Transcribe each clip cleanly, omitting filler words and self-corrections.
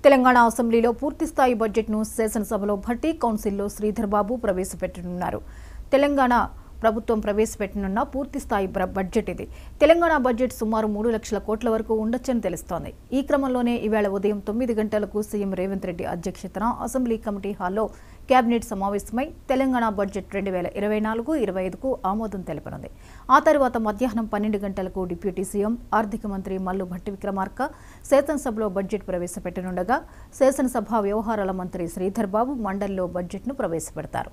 తెలంగాణ అసెంబ్లీలో పూర్తిస్థాయి బడ్జెట్ను శాసనసభలో భట్టి కౌన్సిల్లో శ్రీధర్ బాబు ప్రవేశపెట్టనున్నారు. తెలంగాణ ప్రభుత్వం ప్రవేశపెట్టనున్న పూర్తిస్థాయి బడ్జెట్ ఇది. తెలంగాణ బడ్జెట్ సుమారు 3 లక్షల కోట్ల వరకు ఉండొచ్చని తెలుస్తోంది. ఈ క్రమంలోనే ఈవేళ ఉదయం 9 గంటలకు సీఎం రేవంత్ రెడ్డి అధ్యక్షతన అసెంబ్లీ కమిటీ హాల్లో కేబినెట్ సమావేశమై తెలంగాణ బడ్జెట్ 2024-25కు ఆమోదం తెలపనుంది. ఆ తర్వాత మధ్యాహ్నం 12 గంటలకు డిప్యూటీ సీఎం ఆర్థిక మంత్రి మల్లు భట్టి విక్రమార్క శాసనసభలో బడ్జెట్ ప్రవేశపెట్టనుండగా శాసనసభ వ్యవహారాల మంత్రి శ్రీధర్ బాబు మండలిలో బడ్జెట్ను ప్రవేశపెడతారు.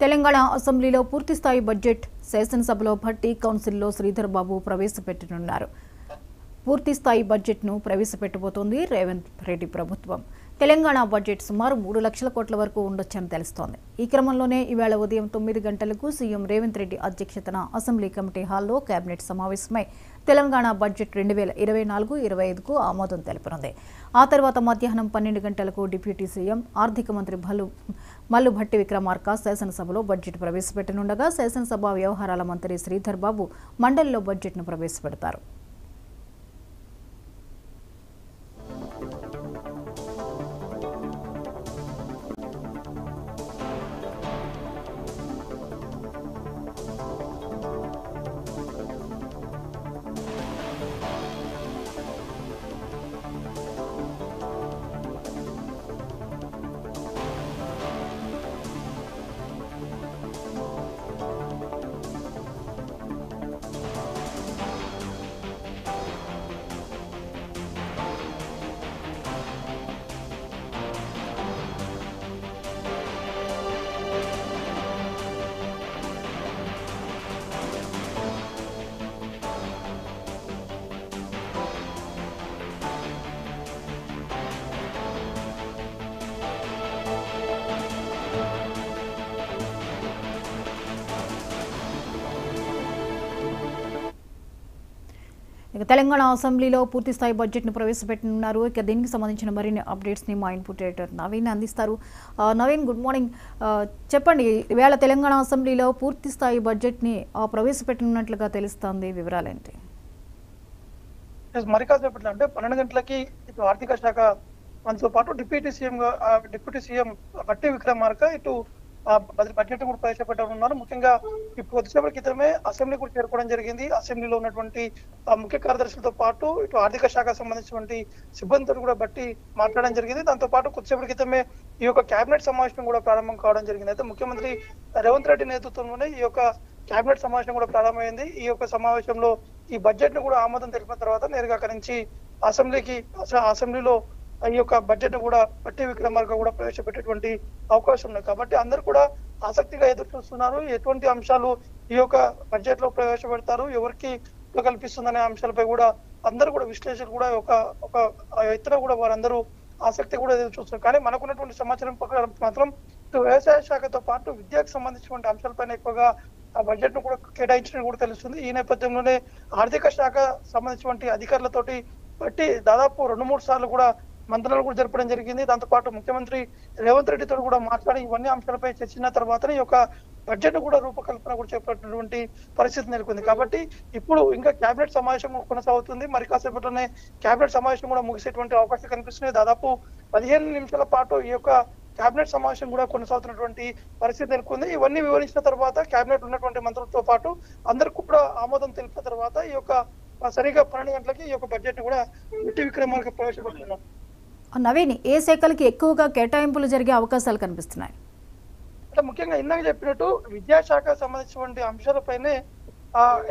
తెలంగాణ అసెంబ్లీలో పూర్తిస్థాయి బడ్జెట్ శాసనసభలో భట్టి కౌన్సిల్లో శ్రీధర్ బాబు ప్రవేశపెట్టనున్నారు. పూర్తిస్థాయి బడ్జెట్ను ప్రవేశపెట్టబోతోంది రేవంత్ రెడ్డి ప్రభుత్వం. తెలంగాణ బడ్జెట్ సుమారు 3 లక్షల కోట్ల వరకు ఉండొచ్చని తెలుస్తోంది. ఈ క్రమంలోనే ఈవేళ ఉదయం 9 గంటలకు సీఎం రేవంత్ రెడ్డి అధ్యక్షతన అసెంబ్లీ కమిటీ హాల్లో కేబినెట్ సమావేశమై తెలంగాణ బడ్జెట్ 2024-25కు ఆమోదం తెలపనుంది. ఆ తర్వాత మధ్యాహ్నం 12 గంటలకు డిప్యూటీ సీఎం ఆర్థిక మంత్రి మల్లు భట్టి విక్రమార్క శాసనసభలో బడ్జెట్ ప్రవేశపెట్టనుండగా శాసనసభ వ్యవహారాల మంత్రి శ్రీధర్ బాబు మండలిలో బడ్జెట్ను ప్రవేశపెడతారు. తెలంగాణ అసెంబ్లీలో పూర్తిస్థాయి బడ్జెట్ను ప్రవేశపెట్టనున్నారు. ఇక దీనికి సంబంధించిన మరిన్ని అప్డేట్స్ని మా ఇన్పుట్ ఎడిటర్ నవీన్ అందిస్తారు. Naveen, good morning. చెప్పండి, ఈవేళ తెలంగాణ అసెంబ్లీలో పూర్తిస్థాయి బడ్జెట్ని ప్రవేశపెట్టనున్నట్లుగా తెలుస్తోంది, వివరాలేంటి? మరి కాసేపట్లో అంటే 12 గంటలకి ఇటు ఆర్థిక శాఖ మనతో పాటు డిప్యూటీ సీఎం భట్టి విక్రమార్క ఇటు బడ్జెట్ కూడా ప్రవేశపెట్టనున్నారు. ముఖ్యంగా ఇప్పుడు కొద్దిసేపటి క్రితమే అసెంబ్లీ కూడా చేరుకోవడం జరిగింది. అసెంబ్లీలో ఉన్నటువంటి ముఖ్య కార్యదర్శులతో పాటు ఇటు ఆర్థిక శాఖకు సంబంధించినటువంటి సిబ్బందితో కూడా బట్టి మాట్లాడడం జరిగింది. దాంతో పాటు కొద్దిసేపటి క్రితమే ఈ యొక్క కేబినెట్ సమావేశం కూడా ప్రారంభం కావడం జరిగింది. అయితే ముఖ్యమంత్రి రేవంత్ రెడ్డి నేతృత్వంలోనే ఈ యొక్క కేబినెట్ సమావేశం కూడా ప్రారంభమైంది. ఈ యొక్క సమావేశంలో ఈ బడ్జెట్ ను కూడా ఆమోదం తెలిపిన తర్వాత నేరుగా అక్కడి నుంచి అసెంబ్లీలో ఈ యొక్క బడ్జెట్ కూడా భట్టి విక్రమార్క కూడా ప్రవేశపెట్టేటువంటి అవకాశం ఉంది. కాబట్టి అందరూ కూడా ఆసక్తిగా ఎదురు చూస్తున్నారు. ఎటువంటి అంశాలు ఈ యొక్క బడ్జెట్ లో ప్రవేశపెడతారు, ఎవరికి కల్పిస్తుందనే అంశాలపై కూడా అందరూ కూడా విశ్లేషకులు కూడా ఒక ఎత్తున కూడా వారందరూ ఆసక్తి కూడా ఎదురు చూస్తున్నారు. కానీ మనకున్నటువంటి సమాచారం ప్రకారం మాత్రం వ్యవసాయ శాఖతో పాటు విద్యకు సంబంధించినటువంటి అంశాలపైన ఎక్కువగా ఆ బడ్జెట్ ను కూడా కేటాయించడం కూడా తెలుస్తుంది. ఈ నేపథ్యంలోనే ఆర్థిక శాఖ సంబంధించినటువంటి అధికారులతోటి బట్టి దాదాపు 2-3 సార్లు కూడా మంత్రాలు కూడా జరపడం జరిగింది. దాంతో పాటు ముఖ్యమంత్రి రేవంత్ రెడ్డితో కూడా మాట్లాడి ఇవన్నీ అంశాలపై చర్చించిన తర్వాతనే ఈ యొక్క బడ్జెట్ కూడా రూపకల్పన కూడా చేపట్టినటువంటి పరిస్థితి నెలకొంది. కాబట్టి ఇప్పుడు ఇంకా కేబినెట్ సమావేశం కొనసాగుతుంది. మరి కాసేపట్లోనే కేబినెట్ సమావేశం కూడా ముగిసేటువంటి అవకాశం కనిపిస్తుంది. దాదాపు 15 నిమిషాల పాటు ఈ యొక్క కేబినెట్ సమావేశం కూడా కొనసాగుతున్నటువంటి పరిస్థితి నెలకొంది. ఇవన్నీ వివరించిన తర్వాత కేబినెట్ ఉన్నటువంటి మంత్రులతో పాటు అందరికీ కూడా ఆమోదం తెలిపిన తర్వాత ఈ యొక్క సరిగా 12 గంటలకి ఈ యొక్క బడ్జెట్ కూడా భట్టి విక్రమార్క ప్రవేశపెడుతున్నారు. నవీన్, ఏ శాఖలకి ఎక్కువగా కేటాయింపులు జరిగే అవకాశాలు కనిపిస్తున్నాయి? అంటే ముఖ్యంగా ఇందాక చెప్పినట్టు విద్యాశాఖ సంబంధించినటువంటి అంశాలపైనే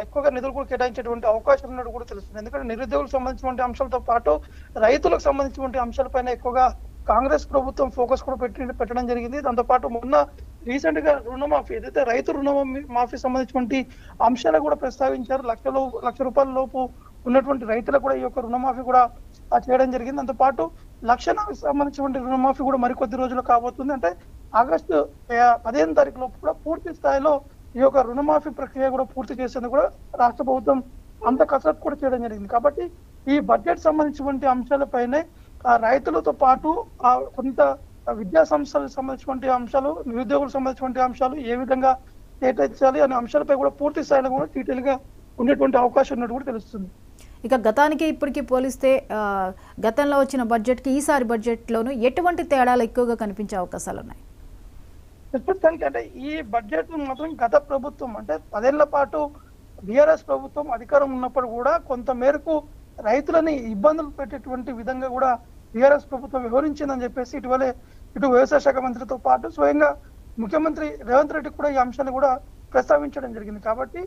ఎక్కువగా నిధులు కూడా కేటాయించేటువంటి అవకాశం ఉన్నట్టు కూడా తెలుస్తుంది. ఎందుకంటే నిరుద్యోగులకు సంబంధించినటువంటి అంశాలతో పాటు రైతులకు సంబంధించినటువంటి అంశాలపైన ఎక్కువగా కాంగ్రెస్ ప్రభుత్వం ఫోకస్ కూడా పెట్టడం జరిగింది. దాంతో పాటు మొన్న రీసెంట్ గా రుణమాఫీ ఏదైతే రైతు రుణమాఫీ సంబంధించినటువంటి అంశాలు కూడా ప్రస్తావించారు. లక్ష రూపాయల లోపు ఉన్నటువంటి రైతులకు కూడా ఈ యొక్క రుణమాఫీ కూడా చేయడం జరిగింది. దాంతో పాటు 1,00,000 సంబంధించినటువంటి రుణమాఫీ కూడా మరికొద్ది రోజులు కాబోతుంది. అంటే ఆగస్టు 15 తారీఖు లోపు కూడా పూర్తి స్థాయిలో ఈ యొక్క రుణమాఫీ ప్రక్రియ కూడా పూర్తి చేసేందుకు కూడా రాష్ట్ర ప్రభుత్వం అంత కసరత్తు కూడా చేయడం జరిగింది. కాబట్టి ఈ బడ్జెట్ సంబంధించినటువంటి అంశాలపైనే రైతులతో పాటు కొంత విద్యా సంస్థలకు సంబంధించినటువంటి అంశాలు, నిరుద్యోగులకు సంబంధించినటువంటి అంశాలు ఏ విధంగా కేటాయించాలి అనే అంశాలపై కూడా పూర్తి స్థాయిలో కూడా డీటెయిల్ గా ఉండేటువంటి అవకాశం ఉన్నట్టు కూడా తెలుస్తుంది. ఇక గతానికి ఇప్పటికి పోలిస్తే గతంలో వచ్చిన బడ్జెట్కి ఈసారి బడ్జెట్లోనూ ఎటువంటి తేడాలు ఎక్కువగా కనిపించే అవకాశాలు ఉన్నాయి? ప్రస్తుతానికి అంటే ఈ బడ్జెట్ మాత్రం గత ప్రభుత్వం అంటే 10 ఏళ్ల పాటు బీఆర్ఎస్ ప్రభుత్వం అధికారం ఉన్నప్పుడు కూడా కొంత మేరకు రైతులని ఇబ్బందులు పెట్టేటువంటి విధంగా కూడా బీఆర్ఎస్ ప్రభుత్వం వ్యవహరించిందని చెప్పేసి ఇటు వ్యవసాయ శాఖ మంత్రితో పాటు స్వయంగా ముఖ్యమంత్రి రేవంత్ రెడ్డి కూడా ఈ అంశాన్ని కూడా ప్రస్తావించడం జరిగింది. కాబట్టి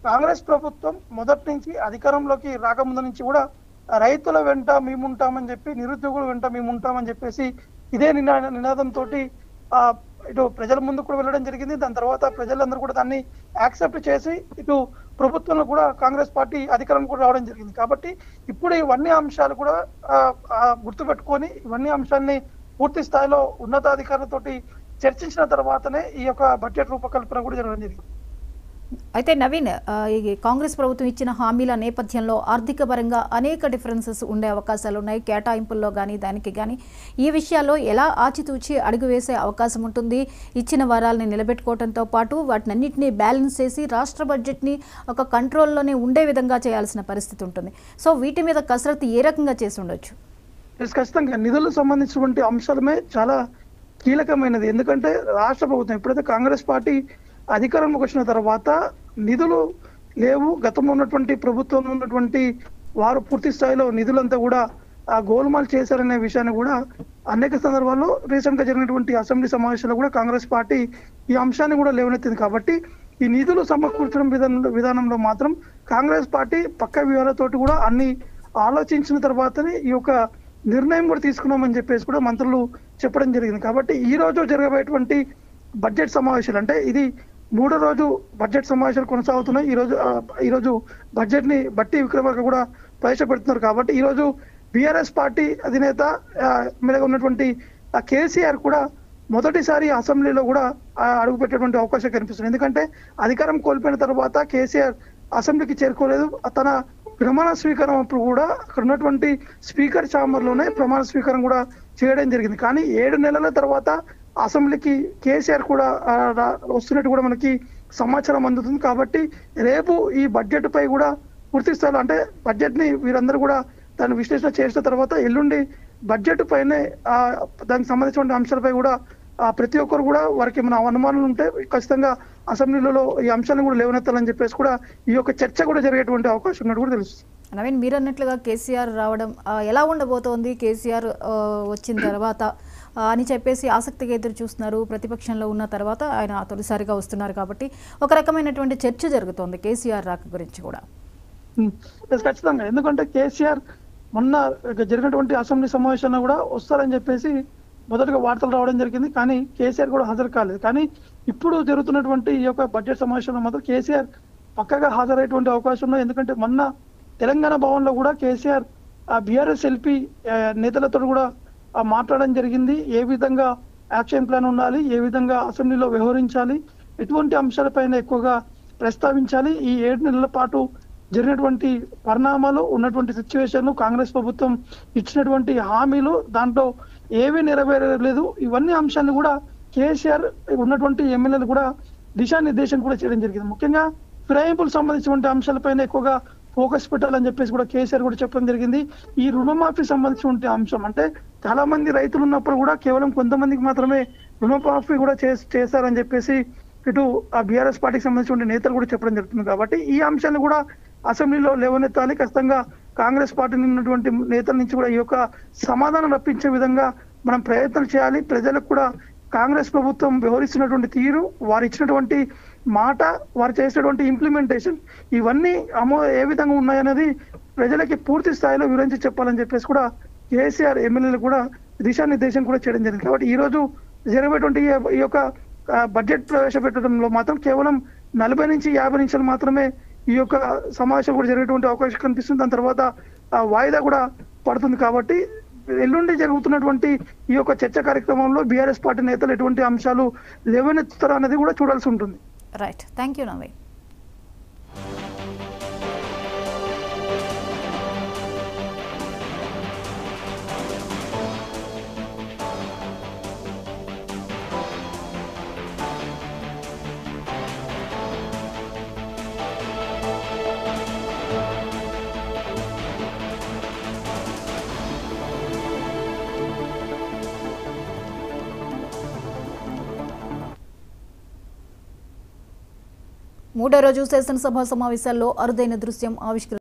కాంగ్రెస్ ప్రభుత్వం మొదటి నుంచి అధికారంలోకి రాకముందు నుంచి కూడా రైతుల వెంట మేముంటామని చెప్పి, నిరుద్యోగుల వెంట మేముంటామని చెప్పేసి ఇదే నినాదంతో ఇటు ప్రజల ముందు కూడా వెళ్ళడం జరిగింది. దాని తర్వాత ప్రజలందరూ కూడా దాన్ని యాక్సెప్ట్ చేసి ఇటు ప్రభుత్వంలో కూడా కాంగ్రెస్ పార్టీ అధికారం కూడా రావడం జరిగింది. కాబట్టి ఇప్పుడు ఇవన్నీ అంశాలు కూడా గుర్తుపెట్టుకొని ఇవన్నీ అంశాన్ని పూర్తి స్థాయిలో ఉన్నతాధికారులతోటి చర్చించిన తర్వాతనే ఈ యొక్క బడ్జెట్ రూపకల్పన కూడా జరగడం జరిగింది. అయితే నవీన్, ఈ కాంగ్రెస్ ప్రభుత్వం ఇచ్చిన హామీల నేపథ్యంలో ఆర్థిక పరంగా అనేక డిఫరెన్సెస్ ఉండే అవకాశాలు ఉన్నాయి. కేటాయింపుల్లో కానీ దానికి కానీ ఈ విషయాల్లో ఎలా ఆచితూచి అడుగు వేసే అవకాశం ఉంటుంది? ఇచ్చిన వరాలని నిలబెట్టుకోవడంతో పాటు వాటినన్నింటినీ బ్యాలెన్స్ చేసి రాష్ట్ర బడ్జెట్ని ఒక కంట్రోల్లోనే ఉండే విధంగా చేయాల్సిన పరిస్థితి ఉంటుంది. సో వీటి మీద కసరత్తు ఏ రకంగా చేసి ఉండొచ్చు? ఖచ్చితంగా నిధులకు సంబంధించినటువంటి అంశాలమే చాలా కీలకమైనది. ఎందుకంటే రాష్ట్ర ప్రభుత్వం ఎప్పుడైతే కాంగ్రెస్ పార్టీ అధికారంలోకి వచ్చిన తర్వాత నిధులు లేవు, గతంలో ఉన్నటువంటి ప్రభుత్వంలో ఉన్నటువంటి వారు పూర్తి స్థాయిలో నిధులంతా కూడా గోల్మాల్ చేశారనే విషయాన్ని కూడా అనేక సందర్భాల్లో రీసెంట్ గా జరిగినటువంటి అసెంబ్లీ సమావేశాల్లో కూడా కాంగ్రెస్ పార్టీ ఈ అంశాన్ని కూడా లేవనెత్తింది. కాబట్టి ఈ నిధులు సమకూర్చడం విధానంలో మాత్రం కాంగ్రెస్ పార్టీ పక్క వ్యూహాలతోటి కూడా అన్ని ఆలోచించిన తర్వాతనే ఈ యొక్క నిర్ణయం కూడా తీసుకున్నామని చెప్పేసి కూడా మంత్రులు చెప్పడం జరిగింది. కాబట్టి ఈ రోజు జరగబోయేటువంటి బడ్జెట్ సమావేశాలు అంటే ఇది 3వ రోజు బడ్జెట్ సమావేశాలు కొనసాగుతున్నాయి. ఈ రోజు బడ్జెట్ ని బట్టి విక్రమార్క కూడా ప్రవేశపెడుతున్నారు. కాబట్టి ఈ రోజు బీఆర్ఎస్ పార్టీ అధినేత ఎమ్మెల్యేగా ఉన్నటువంటి కేసీఆర్ కూడా మొదటిసారి అసెంబ్లీలో కూడా అడుగు పెట్టేటువంటి అవకాశం కనిపిస్తుంది. ఎందుకంటే అధికారం కోల్పోయిన తర్వాత కేసీఆర్ అసెంబ్లీకి చేరుకోలేదు. తన ప్రమాణ స్వీకారం అప్పుడు కూడా అక్కడ ఉన్నటువంటి స్పీకర్ ఛాంబర్ లోనే ప్రమాణ స్వీకారం కూడా చేయడం జరిగింది. కానీ 7 నెలల తర్వాత అసెంబ్లీకి కేసీఆర్ కూడా వస్తున్నట్టు కూడా మనకి సమాచారం అందుతుంది. కాబట్టి రేపు ఈ బడ్జెట్ పై కూడా పూర్తి స్థాయిలో అంటే బడ్జెట్ ని వీరందరూ కూడా దాన్ని విశ్లేషణ చేసిన తర్వాత ఎల్లుండి బడ్జెట్ పైనే దానికి సంబంధించిన అంశాలపై కూడా ప్రతి ఒక్కరు కూడా వారికి ఏమైనా అనుమానాలు ఉంటే ఖచ్చితంగా అసెంబ్లీలో ఈ అంశాలను కూడా లేవనెత్తాలని చెప్పేసి కూడా ఈ యొక్క చర్చ కూడా జరిగేటువంటి అవకాశం ఉన్నట్టు కూడా తెలుస్తుంది. నవీన్, మీరు అన్నట్లుగా కేసీఆర్ రావడం ఎలా ఉండబోతోంది, కేసీఆర్ వచ్చిన తర్వాత అని చెప్పేసి ఆసక్తిగా ఎదురు చూస్తున్నారు. ప్రతిపక్షంలో ఉన్న తర్వాత ఆయన తొలిసారిగా వస్తున్నారు కాబట్టి ఒక రకమైనటువంటి చర్చ జరుగుతోంది కేసీఆర్ రాక గురించి కూడా. ఖచ్చితంగా, ఎందుకంటే కేసీఆర్ మొన్న జరిగినటువంటి అసెంబ్లీ సమావేశంలో కూడా వస్తారని చెప్పేసి మొదటగా వార్తలు రావడం జరిగింది. కానీ కేసీఆర్ కూడా హాజరు కాలేదు. కానీ ఇప్పుడు జరుగుతున్నటువంటి ఈ యొక్క బడ్జెట్ సమావేశంలో మాత్రం కేసీఆర్ పక్కగా హాజరయ్యేటువంటి అవకాశం ఉంది. ఎందుకంటే మొన్న తెలంగాణ భవన్ లో కూడా కేసీఆర్ బీఆర్ఎస్ ఎల్పీ నేతలతో కూడా మాట్లాడడం జరిగింది. ఏ విధంగా యాక్షన్ ప్లాన్ ఉండాలి, ఏ విధంగా అసెంబ్లీలో వ్యవహరించాలి, ఎటువంటి అంశాలపైన ఎక్కువగా ప్రస్తావించాలి, ఈ 7 నెలల పాటు జరిగినటువంటి పరిణామాలు, ఉన్నటువంటి సిచ్యువేషన్లు, కాంగ్రెస్ ప్రభుత్వం ఇచ్చినటువంటి హామీలు, దాంట్లో ఏవి నెరవేరలేదు, ఇవన్నీ అంశాలను కూడా కేసీఆర్ ఉన్నటువంటి ఎమ్మెల్యేలు కూడా దిశానిర్దేశం కూడా చేయడం జరిగింది. ముఖ్యంగా ఫిరాయింపులకు సంబంధించినటువంటి అంశాలపైన ఎక్కువగా ఫోకస్ పెట్టాలని చెప్పేసి కూడా కేసీఆర్ కూడా చెప్పడం జరిగింది. ఈ రుణమాఫీ సంబంధించినటువంటి అంశం అంటే చాలా మంది రైతులు ఉన్నప్పుడు కూడా కేవలం కొంతమందికి మాత్రమే రుణమాఫీ కూడా చేశారని చెప్పేసి ఇటు ఆ బీఆర్ఎస్ పార్టీకి సంబంధించిన నేతలు కూడా చెప్పడం జరుగుతుంది. కాబట్టి ఈ అంశాన్ని కూడా అసెంబ్లీలో లేవనెత్తాలి. ఖచ్చితంగా కాంగ్రెస్ పార్టీ ఉన్నటువంటి నేతల నుంచి కూడా ఈ యొక్క సమాధానం రప్పించే విధంగా మనం ప్రయత్నం చేయాలి. ప్రజలకు కూడా కాంగ్రెస్ ప్రభుత్వం వ్యవహరిస్తున్నటువంటి తీరు, వారు ఇచ్చినటువంటి మాట, వారు చేసినటువంటి ఇంప్లిమెంటేషన్, ఇవన్నీ ఏ విధంగా ఉన్నాయనేది ప్రజలకి పూర్తి స్థాయిలో వివరించి చెప్పాలని చెప్పేసి కూడా కేసీఆర్ ఎమ్మెల్యేలు కూడా దిశానిర్దేశం కూడా చేయడం జరిగింది. కాబట్టి ఈ రోజు జరగబోయేటువంటి ఈ యొక్క బడ్జెట్ ప్రవేశపెట్టడంలో మాత్రం కేవలం 40 నుంచి 50 నిమిషాలు మాత్రమే ఈ యొక్క సమావేశం కూడా జరిగేటువంటి అవకాశం కనిపిస్తుంది. దాని తర్వాత వాయిదా కూడా పడుతుంది. కాబట్టి ఎల్లుండి జరుగుతున్నటువంటి ఈ యొక్క చర్చ కార్యక్రమంలో బీఆర్ఎస్ పార్టీ నేతలు ఎటువంటి అంశాలు లేవనెత్తుతారో అనేది కూడా చూడాల్సి ఉంటుంది. Right, thank you Naveen. మూడో రోజు శాసనసభ సమావేశాల్లో అరుదైన దృశ్యం ఆవిష్కరించారు.